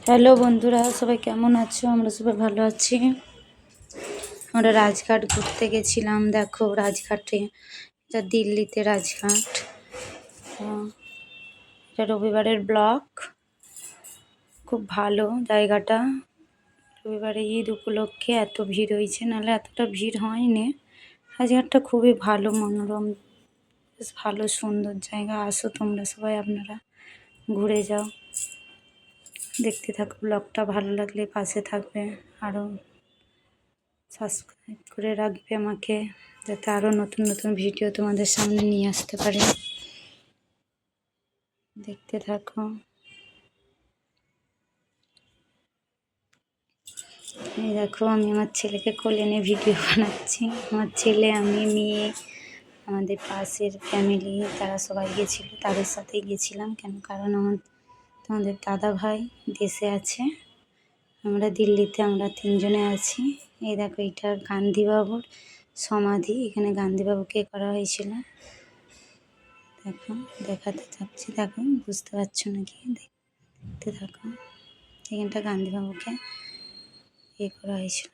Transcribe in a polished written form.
Hello বন্ধুরা, সবাই কেমন আছো? আমরা সবাই ভালো আছি। আমরা রাজঘাট ঘুরতে গেছিলাম। দেখো রাজঘাটে, এটা দিল্লিতে রাজঘাট। এটা রবিবারের ব্লক। খুব ভালো জায়গাটা। রবিবারে ঈদ উপলক্ষে এত ভিড় হয়েছে, নাহলে এতটা ভিড় হয়নি। রাজঘাটটা খুবই ভালো, মনোরম, বেশ ভালো সুন্দর জায়গা। আসো তোমরা সবাই, আপনারা ঘুরে যাও। দেখতে থাকো ব্লগটা, ভালো লাগলে পাশে থাকবে, আরও সাবস্ক্রাইব করে রাখবে আমাকে, যাতে আরও নতুন নতুন ভিডিও তোমাদের সামনে নিয়ে আসতে পারি। দেখতে থাকো। এই দেখো, আমি আমার ছেলেকে কোলে নিয়ে ভিডিও বানাচ্ছি। আমার ছেলে, আমি, মেয়ে, আমাদের পাশের ফ্যামিলি, তারা সবাই গেছিলো, তাদের সাথেই গেছিলাম। কারণ তোমাদের দাদা ভাই দেশে আছে, আমরা দিল্লিতে, আমরা তিনজনে আছি। এই দেখো, এটা গান্ধীবাবুর সমাধি। এখানে গান্ধীবাবুকে করা হয়েছিল। দেখো, দেখাতে চাচ্ছি, দেখো বুঝতে পারছো নাকি, দেখতে থাকো। এখানটা গান্ধীবাবুকে করা হয়েছিল।